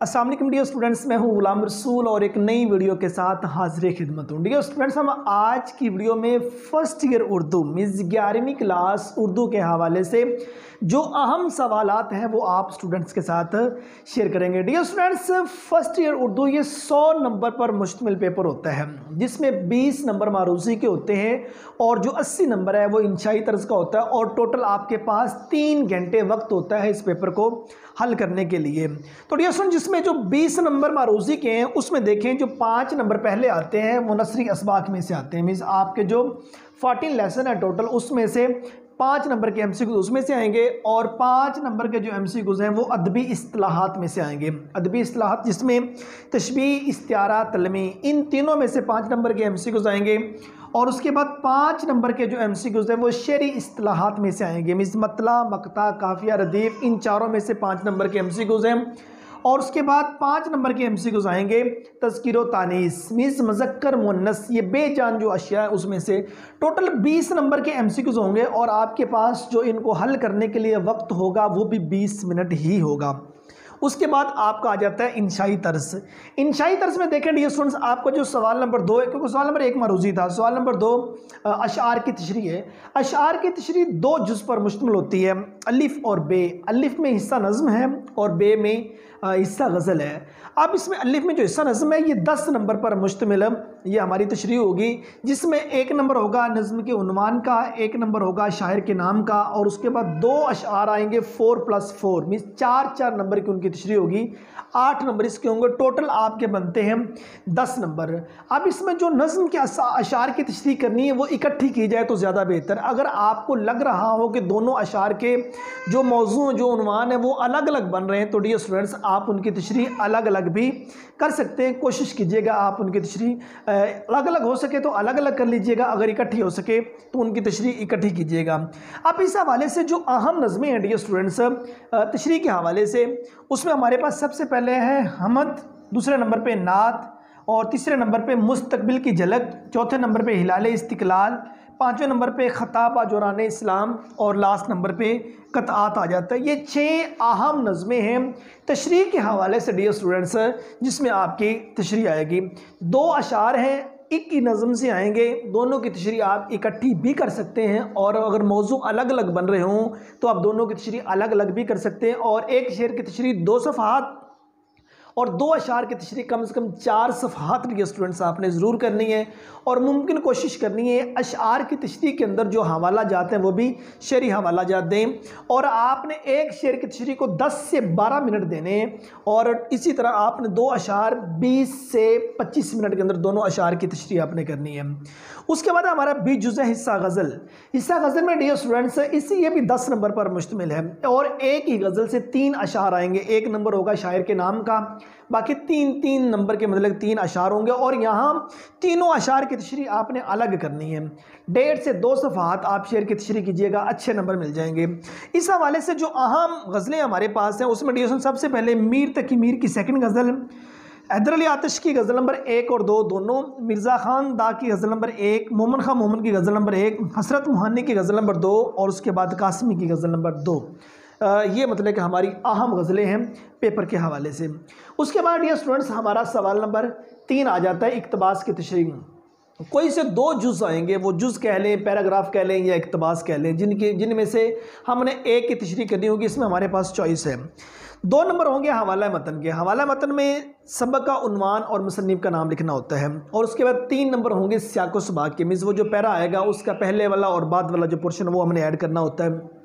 अस्सलाम वालेकुम dear students, मैं हूं गुलाम रसूल और एक नई वीडियो के साथ हाजिर खिदमत हूं। डियर स्टूडेंट्स, हम आज की वीडियो में फर्स्ट ईयर उर्दू मीन्स 11वीं क्लास उर्दू के हवाले से जो अहम सवालात हैं वो आप स्टूडेंट्स के साथ शेयर करेंगे। Dear students, first year Urdu ये 100 नंबर पर मुश्तमिल पेपर होता है जिसमें 20 नंबर मारूजी के होते हैं और जो 80 नंबर है वो इंशाई तर्ज का होता है और टोटल आपके पास 3 घंटे वक्त होता है इस पेपर को हल करने के लिए। तो डियर स्टूडेंट, जिसमें जो 20 नंबर मारूजी के हैं उसमें देखें जो 5 नंबर पहले आते हैं वो नसरी असबाक में से आते हैं। मीन्स आपके जो 14 लेसन है टोटल उसमें से 5 नंबर के एमसीक्यूज उसमें से आएंगे और 5 नंबर के जो एमसीक्यूज हैं वो अदबी इस्तिलाहात में से आएंगे। अदबी इस्तिलाहात जिसमें तशबीह, इस्तिआरा, तलमी, इन तीनों में से 5 नंबर के एमसीक्यूज आएंगे और उसके बाद 5 नंबर के जो एमसीक्यूज हैं वो शेरी इस्तिलाहात में से आएंगे। मीन्स मतला, मक्ता, काफिया, रदीफ, इन चारों में से 5 नंबर के एमसीक्यूज हैं और उसके बाद 5 नंबर के एमसीक्यूज आएंगे तज़किर तानीस मीन्स मुज़क्कर मुअन्नस, ये बेजान जो अशिया है उसमें से। टोटल 20 नंबर के एमसीक्यूज होंगे और आपके पास जो इनको हल करने के लिए वक्त होगा वो भी 20 मिनट ही होगा। उसके बाद आपका आ जाता है इंशाई तर्स। इंशाई तर्स में देखें डियर स्टूडेंट्स, आपका जो सवाल नंबर 2 है, क्योंकि सवाल नंबर 1 मरूजी था, सवाल नंबर 2 अशार की तशरीह है। अशार की तशरीह 2 जुज़ पर मुश्तमिल होती है, अलिफ और बे। अलिफ में हिस्सा नज़्म है और बे में हिस्सा गज़ल है। अब इसमें अलिफ में जो हिस्सा नज़्म है ये 10 नंबर पर मुश्तमिल ये हमारी तशरीह होगी, जिसमें 1 नंबर होगा नज़्म के उन्वान का, 1 नंबर होगा शायर के नाम का और उसके बाद 2 अशार आएंगे 4+4 मीन्स 4 नंबर की उनकी तशरीह होगी। 8 नंबर इसके होंगे, टोटल आपके बनते हैं 10 नंबर। अब इसमें जो नज़्म के अशार की तशरीह करनी है वो इकट्ठी की जाए तो ज़्यादा बेहतर। अगर आपको लग रहा हो कि दोनों अशार के जो मौजू जो उन्वान है वो अलग अलग बन रहे हैं तो डियर स्टूडेंट्स आप उनकी तशरीह अलग अलग भी कर सकते हैं। कोशिश कीजिएगा आप उनकी तशरीह अलग अलग हो सके तो अलग अलग कर लीजिएगा, अगर इकट्ठी हो सके तो उनकी तशरीह इकट्ठी कीजिएगा। अब इस हवाले से जो अहम नज़में हैं डियर स्टूडेंट्स तशरीह के हवाले से, उसमें हमारे पास सबसे पहले है हमद, दूसरे नंबर पे नात और तीसरे नंबर पे मुस्तकबिल की झलक, चौथे नंबर पे हिलाल इस्तिकलाल, 5वें नंबर पे खताब जोरान इस्लाम और लास्ट नंबर पे कतआत आ जाता है। ये 6 अहम नज़में हैं तशरीह के हवाले से डियर स्टूडेंट्स, जिसमें आपकी तशरीह आएगी। 2 अशार हैं, एक ही नज़म से आएंगे, दोनों की तशरीह आप इकट्ठी भी कर सकते हैं और अगर मौजू अलग अलग बन रहे हों तो आप दोनों की तशरीह अलग अलग भी कर सकते हैं। और एक शेर की तशरीह 2 सफ़हात और 2 अशार की तशरीह कम से कम 4 सफ़हात डियर स्टूडेंट्स आपने ज़रूर करनी है और मुमकिन कोशिश करनी है अशार की तशरीह के अंदर जो हवाला जाते हैं वो भी शेरी हवाला जात दें और आपने एक शेर की तशरीह को 10 से 12 मिनट देने हैं और इसी तरह आपने 2 अशार 20 से 25 मिनट के अंदर दोनों अशार की तशरीह आपने करनी है। उसके बाद हमारा 20 जुज़ है हिस्सा गज़ल। हिस्सा गज़ल में डियर स्टूडेंट्स ये भी 10 नंबर पर मुश्तमिल है और एक ही गज़ल से 3 अशार आएंगे। 1 नंबर होगा शायर के नाम का, बाकी 3 नंबर के मतलब 3 अशार होंगे और यहाँ तीनों अशार की तशरीह आपने अलग करनी है। 1.5 से 2 सफ़हात आप शेर की तशरीह कीजिएगा, अच्छे नंबर मिल जाएंगे। इस हवाले से जो अहम गज़लें हमारे पास हैं उसमें डियर सबसे पहले मीर तकी मीर की 2nd गज़ल, हैदर अली आतिश की गज़ल नंबर 1 और 2 दोनों, मिर्ज़ा खान दा की गज़ल नंबर 1, मोमन खां मोमन की गज़ल नंबर 1, हसरत मुहानी की गज़ल नंबर 2 और उसके बाद कासमी की गज़ल नंबर 2। ये मतलब कि हमारी अहम गज़लें हैं पेपर के हवाले से। उसके बाद डियर स्टूडेंट्स हमारा सवाल नंबर 3 आ जाता है इक़्तिबास की तशरीह। कोई से 2 जुज़ आएंगे, वो जुज़ कह लें, पैराग्राफ कह लें या इक़्तिबास कह लें, जिनमें से हमने एक की तशरीह करनी होगी। इसमें हमारे पास चॉइस है। 2 नंबर होंगे हवाला मतन के। हवाला मतन में सबक का उन्वान और मुसन्निफ़ का नाम लिखना होता है और उसके बाद 3 नंबर होंगे सियाक़ो सबाक़ के। मीन्स वो जो पैरा आएगा उसका पहले वाला और बाद वाला जो पोर्शन वो हमने ऐड करना होता है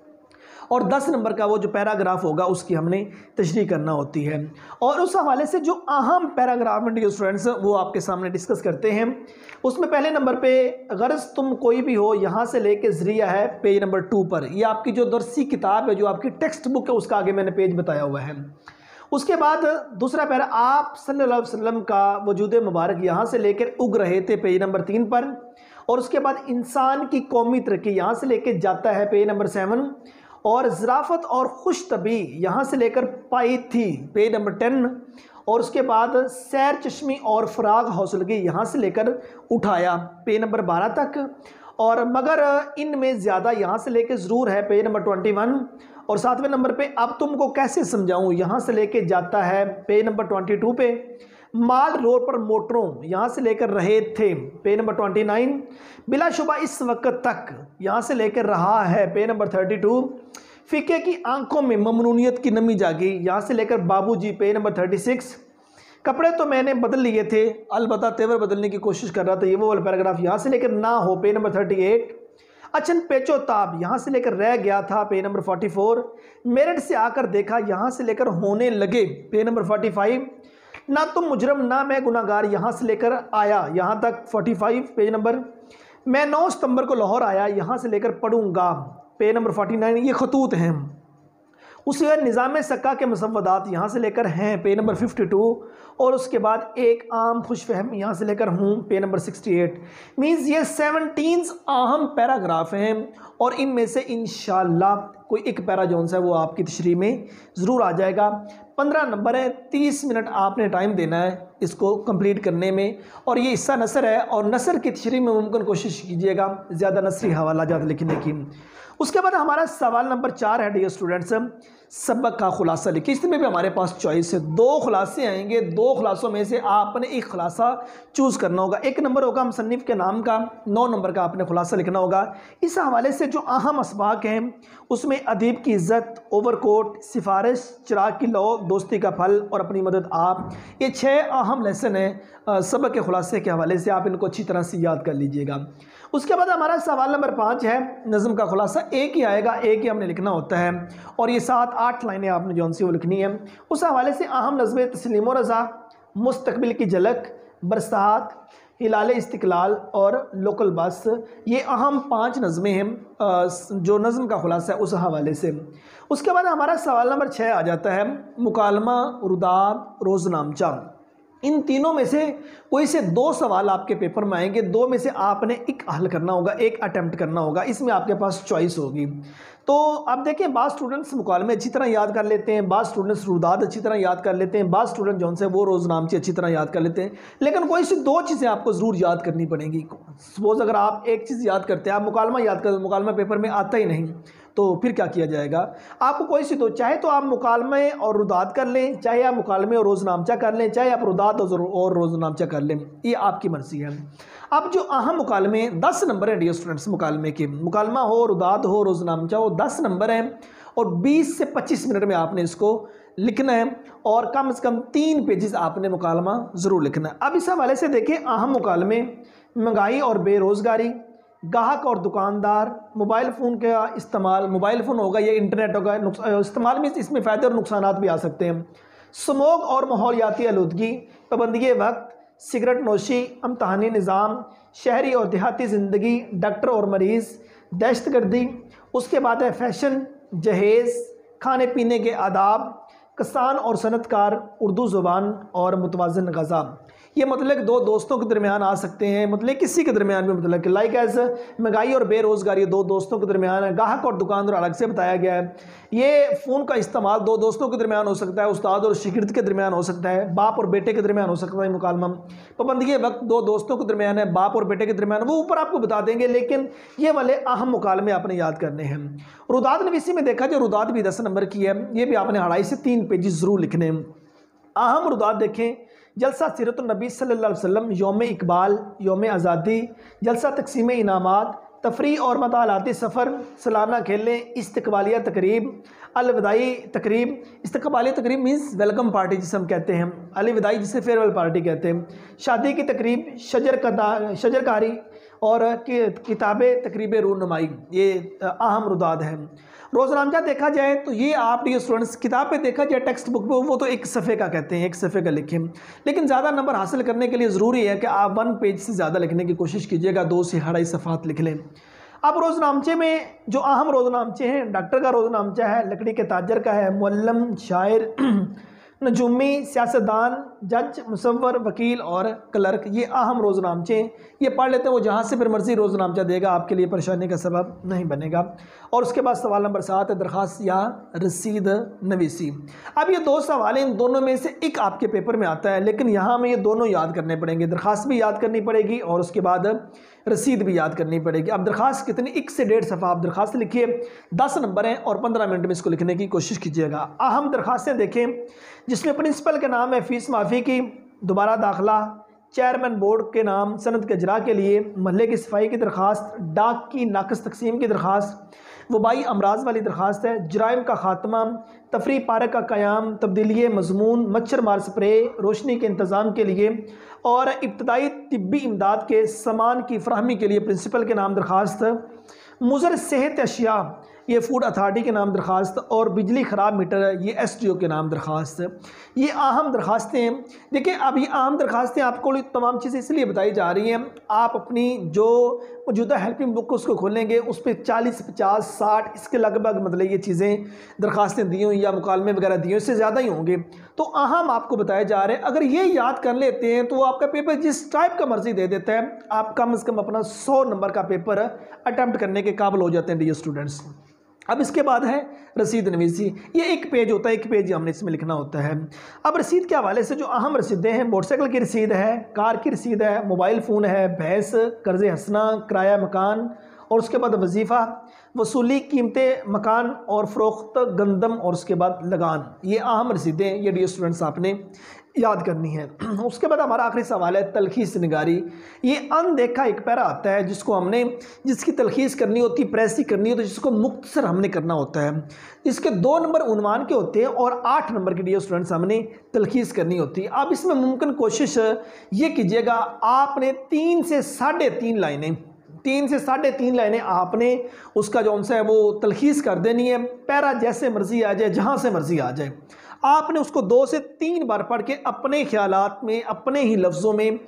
और 10 नंबर का वो जो पैराग्राफ होगा उसकी हमने तशरीह करना होती है। और उस हवाले से जो अहम पैराग्राफ में डियर स्टूडेंट्स वो आपके सामने डिस्कस करते हैं। उसमें पहले नंबर पे गर्ज़ तुम कोई भी हो यहाँ से लेके ज़रिया है पेज नंबर 2 पर। ये आपकी जो दरसी किताब है, जो आपकी टेक्स्ट बुक है, उसका आगे मैंने पेज बताया हुआ है। उसके बाद दूसरा पैरा आप सल्लल्लाहु अलैहि वसल्लम का वजूद मुबारक यहाँ से लेकर उग रहे थे पेज नंबर 3 पर और उसके बाद इंसान की कौमी तरक्की यहाँ से लेकर जाता है पेज नंबर 7 और ज़राफ़त और खुश तबी यहाँ से लेकर पाई थी पेज नंबर 10 और उसके बाद सैर चश्मी और फ़राग हौसलगी यहाँ से लेकर उठाया पेज नंबर 12 तक और मगर इनमें ज़्यादा यहाँ से लेके ज़रूर है पेज नंबर 21 और 7वें नंबर पे अब तुमको कैसे समझाऊं, यहाँ से लेके जाता है पेज नंबर 22 पे। माल रोड पर मोटरों यहाँ से लेकर रहे थे पेज नंबर 29। बिलाशुबा इस वक्त तक यहाँ से लेकर रहा है पेज नंबर 32। फ़िके की आंखों में ममनूनियत की नमी जागी यहाँ से लेकर बाबूजी पेज नंबर 36। कपड़े तो मैंने बदल लिए थे अलबत्ता तेवर बदलने की कोशिश कर रहा था, ये वो वाला पैराग्राफ यहाँ से लेकर ना हो पेज नंबर 38। अचन पेचो ताब यहाँ से लेकर रह गया था पेज नंबर 44। मेरठ से आकर देखा यहाँ से लेकर होने लगे पेज नंबर 45। ना तुम मुजरम ना मैं गुनाहगार यहाँ से लेकर आया यहाँ तक 45 पेज नंबर। मैं 9 सितंबर को लाहौर आया यहाँ से लेकर पढ़ूंगा पेज नंबर 49। ये खतूत हैं। उसके बाद निज़ाम सक्का के मुसव्वदात यहाँ से लेकर हैं पेज नंबर 52 और उसके बाद एक आम खुशफहम यहाँ से लेकर हूँ पेज नंबर 68। मीन्स ये 17 अहम पैराग्राफ हैं और इनमें से इंशाल्लाह कोई एक पैरा जोन सा है वो आपकी तशरीह में ज़रूर आ जाएगा। 15 नंबर है, 30 मिनट आपने टाइम देना है इसको कंप्लीट करने में और ये हिस्सा नसर है और नसर की तशरीह में मुमकिन कोशिश कीजिएगा ज़्यादा नसरी हवाला ज़्यादा लिखने की। उसके बाद हमारा सवाल नंबर 4 है डियर स्टूडेंट्स, सबक का खुलासा लिखिए। इसमें भी हमारे पास चॉइस है, 2 खुलासे आएंगे, 2 खुलासों में से आपने एक खुलासा चूज़ करना होगा। 1 नंबर होगा मुसन्निफ़ के नाम का, 9 नंबर का आपने खुलासा लिखना होगा। इस हवाले से जो अहम असबाक हैं उसमें अदीब की इज़्ज़त, ओवरकोट, सिफारिश, चिराग की लौ, दोस्ती का फल और अपनी मदद आप, ये 6 अहम लेसन हैं सबक के खुलासे के हवाले से, आप इनको अच्छी तरह से याद कर लीजिएगा। उसके बाद हमारा सवाल नंबर 5 है नज़म का खुलासा। एक ही आएगा, एक ही हमने लिखना होता है और ये 7-8 लाइनें आपने जौन सी वो लिखनी है। उस हवाले से अहम नज़में तस्लीम रज़ा, मुस्तकबिल की झलक, बरसात, हिलाल इस्तिकलाल और लोकल बस, ये अहम 5 नज़में हैं जो नज़म का खुलासा है उस हवाले से। उसके बाद हमारा सवाल नंबर 6 आ जाता है मुकालमा, रुदाद, रोज़नामचा। इन तीनों में से कोई से 2 सवाल आपके पेपर में आएंगे, 2 में से आपने एक हल करना होगा, एक अटैम्प्ट करना होगा, इसमें आपके पास चॉइस होगी। तो अब देखें, बाज़ स्टूडेंट्स मुकालमे अच्छी तरह याद कर लेते हैं, बाज़ स्टूडेंट्स रुदाद अच्छी तरह याद कर लेते हैं, बाज़ स्टूडेंट जौन से वो रोज़नामचे अच्छी तरह याद कर लेते हैं, लेकिन कोई सी 2 चीज़ें आपको ज़रूर याद करनी पड़ेंगी। सपोज़ अगर आप एक चीज़ याद करते हैं, आप मुकालमा याद करते, मुकालमा पेपर में आता ही नहीं, तो फिर क्या किया जाएगा? आपको कोई सी 2, चाहे तो आप मुकालमे और रुदाद कर लें, चाहे आप मुकालमे और रोज़नामचा कर लें, चाहे आप रुदाद और रोज़नामचा कर लें, ये आपकी मर्ज़ी है। अब जो अहम मुकालमे 10 नंबर हैं डियर स्टूडेंट्स, मुकालमे के, मुकालमा हो, रुदाद हो, रोज़नामचा हो, 10 नंबर हैं और 20 से 25 मिनट में आपने इसको लिखना है और कम से कम 3 पेजेस आपने मुकालमा ज़रूर लिखना है। अब इस हवाले से देखें, अहम मुकालमे महंगाई और बेरोज़गारी, गाहक और दुकानदार, मोबाइल फ़ोन का इस्तेमाल, मोबाइल फ़ोन होगा या इंटरनेट होगा, इस्तेमाल में इसमें फ़ायदे और नुकसानात भी आ सकते हैं, स्मोक और माहौलियाती आलूदगी, पाबंदी वक्त, सिगरेट नोशी, इम्तहानी निज़ाम, शहरी और देहाती ज़िंदगी, डॉक्टर और मरीज़, दहशतगर्दी। उसके बाद है फैशन, जहेज़, खाने पीने के आदाब, किसान और सनतकार, उर्दू ज़ुबान और मुतवाज़िन ग़ज़ा। ये मतलब 2 दोस्तों के दरमियान आ सकते हैं, मतलब किसी के दरमियान भी, मतलब लाइक एज महंगाई और बेरोज़गारी 2 दोस्तों के दरमियान है, गाहक और दुकानदार अलग से बताया गया है। ये फ़ोन का इस्तेमाल 2 दोस्तों के दरमियान हो सकता है, उस्ताद और शागिर्द के दरमियान हो सकता है, बाप और बेटे के दरमियान हो सकता है मुकालमा। पाबंदी वक्त 2 दोस्तों के दरमियान है, बाप और बेटे के दरमियान, वो ऊपर आपको बता देंगे, लेकिन ये वाले अहम मुकालमे आपने याद करने हैं। रुदाद नवीसी में देखा जो रुदाद भी 10 नंबर की है, ये भी आपने 2.5 से 3 पेजेस ज़रूर लिखने हैं। अहम रुदाद देखें, जलसा सीरत नबी सल्लल्लाहु अलैहि वसल्लम, यौम इकबाल, यौम आज़ादी, जलसा तकसीम इनामात, तफरी और मतालाती सफ़र, सालाना खेलें, इस्तकबालिया तकरीब, अलविदाई तकरीब। इस्तकबालिया तकरीब मीन्स वेलकम पार्टी जिसे हम कहते हैं, अलविदाई जिसे फेयरवेल पार्टी कहते हैं, शादी की तकरीब, शजरकारी और किताबें तकरीब रूनुमाई, ये अहम रुदाद है। रोज़नामचा देखा जाए तो ये आप डियर स्टूडेंट्स किताब पे देखा जाए, टेक्स्ट बुक पे, वो तो 1 सफ़े का कहते हैं, 1 सफ़े का लिखें, लेकिन ज़्यादा नंबर हासिल करने के लिए ज़रूरी है कि आप 1 पेज से ज़्यादा लिखने की कोशिश कीजिएगा, 2 से 2.5 सफ़ात लिख लें। अब रोज़नामचे में जो अहम रोज़नामचे हैं, डॉक्टर का रोज़नामचा है, लकड़ी के ताजर का है, मुअल्लम, शायर, नजूमी, सियासतदान, जज, मुसव्वर, वकील और क्लर्क, ये अहम रोज़नामचे, ये पढ़ लेते हैं, वो जहाँ से फिर मर्ज़ी रोज़नामचा देगा, आपके लिए परेशानी का सबब नहीं बनेगा। और उसके बाद सवाल नंबर 7 है दरख्वास्त या रसीद नवीसी। अब ये 2 सवाल हैं, इन दोनों में से एक आपके पेपर में आता है, लेकिन यहाँ हमें ये दोनों याद करने पड़ेंगे, दरख्वास्त भी याद करनी पड़ेगी और उसके बाद रसीद भी याद करनी पड़ेगी। अब दरखास्त कितनी, 1 से 1.5 सफ़ा आप दरखास्त लिखिए, 10 नंबर हैं और 15 मिनट में इसको लिखने की कोशिश कीजिएगा। अहम दरखास्तें देखें जिसमें प्रिंसिपल के नाम है फ़ीस माफ़ी की, दोबारा दाखिला, चेयरमैन बोर्ड के नाम, सनद के इजरा के लिए, महल्ले की सफाई की दरख्वास्त, डाक की नाकस तकसीम की दरख्वास्त, वबाई अमराज वाली दरख्वास्त है, जराइम का खात्मा, तफरी पार्क का क़याम, तब्दीली मजमून, मच्छर मार स्प्रे, रोशनी के इंतज़ाम के लिए और इब्तदाई तिब्बी इमदाद के सामान की फराहमी के लिए प्रिंसिपल के नाम दरख्वास्त, मुज़र सेहत अशिया ये फूड अथॉरिटी के नाम दरख्वास्त और बिजली ख़राब मीटर ये SDO के नाम दरख्वास्त। ये अहम दरख्वास्तें हैं। देखिए अब ये अहम दरख्वास्तें आपको तमाम चीज़ें इसलिए बताई जा रही हैं, आप अपनी जो मौजूदा हेल्पिंग बुक उसको खोलेंगे उस पर 40, 50, 60 इसके लगभग मतलब ये चीज़ें दरख्वास्तें दी हुई या मुकालमे वगैरह दिए, इससे ज़्यादा ही होंगे। तो अहम आपको बताए जा रहे हैं, अगर ये याद कर लेते हैं तो आपका पेपर जिस टाइप का मर्जी दे देता है, आप कम से कम अपना 100 नंबर का पेपर अटैम्प्ट करने के काबिल हो जाते हैं डियर स्टूडेंट्स। अब इसके बाद है रसीद नवीसी। ये एक पेज होता है, एक पेज हमने इसमें लिखना होता है। अब रसीद के हवाले से जो अहम रसीदें हैं, मोटरसाइकिल की रसीद है, कार की रसीद है, मोबाइल फ़ोन है, भैंस, कर्ज़ हसना, किराया मकान और उसके बाद वजीफ़ा, वसूली कीमतें मकान और फ़रोख्त गंदम और उसके बाद लगान। ये अहम रसीदें ये डियर स्टूडेंट्स आपने याद करनी है। उसके बाद हमारा आखिरी सवाल है तलखीस निगारी। ये अनदेखा एक पैरा आता है जिसकी तलखीस करनी होती है, प्रेस करनी होती है, जिसको मुख्तसर हमने करना होता है। इसके 2 नंबर उन्वान के होते हैं और 8 नंबर की डियर स्टूडेंट्स हमने तलखीस करनी होती है। अब इसमें मुमकिन कोशिश ये कीजिएगा, आपने 3 से 3.5 लाइनें 3 से 3.5 लाइनें आपने उसका जो है वो तलखीस कर देनी है। पैरा जैसे मर्जी आ जाए, जहाँ से मर्जी आ जाए, आपने उसको 2 से 3 बार पढ़ के अपने ख्यालात में, अपने ही लफ्ज़ों में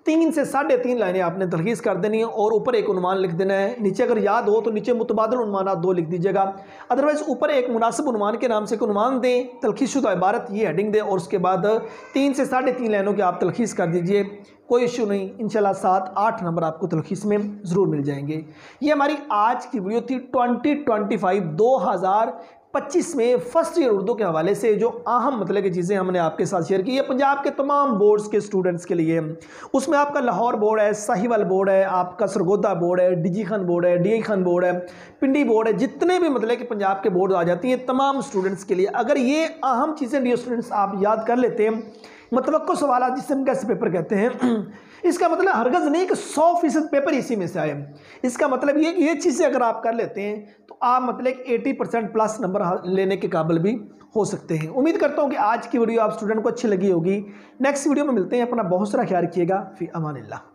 3 से 3.5 लाइनें आपने तलखीस कर देनी है और ऊपर एक उन्वान लिख देना है। नीचे अगर याद हो तो नीचे मुतबादिल उन्वानात 2 लिख दीजिएगा, अदरवाइज़ ऊपर एक मुनासिब उन्वान के नाम से एक उन्वान दें, तलखीसशुदा इबारत ये हेडिंग दें और उसके बाद 3 से 3.5 लाइनों की आप तलखीस कर दीजिए। कोई इशू नहीं, इंशाल्लाह 7-8 नंबर आपको तलखीस में ज़रूर मिल जाएंगे। ये हमारी आज की वीडियो थी 2025 में फर्स्ट ईयर उर्दू के हवाले से जो अहम मतलब की चीज़ें हमने आपके साथ शेयर की है पंजाब के तमाम बोर्ड्स के स्टूडेंट्स के लिए। उसमें आपका लाहौर बोर्ड है, साहिवाल बोर्ड है, आपका सरगोदा बोर्ड है, DG खान बोर्ड है, DI खान बोर्ड है, पिंडी बोर्ड है, जितने भी मतलब कि पंजाब के बोर्ड आ जाती हैं तमाम स्टूडेंट्स के लिए। अगर ये अहम चीज़ें डियर स्टूडेंट्स आप याद कर लेते हैं, मतलब को सवाल जिसे हम कैसे पेपर कहते हैं, इसका मतलब हरगज़ नहीं कि 100% पेपर इसी में से आए। इसका मतलब ये कि ये चीज़ें अगर आप कर लेते हैं तो आप मतलब 80% प्लस नंबर लेने के काबिल भी हो सकते हैं। उम्मीद करता हूँ कि आज की वीडियो आप स्टूडेंट को अच्छी लगी होगी। नेक्स्ट वीडियो में मिलते हैं। अपना बहुत सारा ख्याल रखिएगा। फी अमानिल्लाह।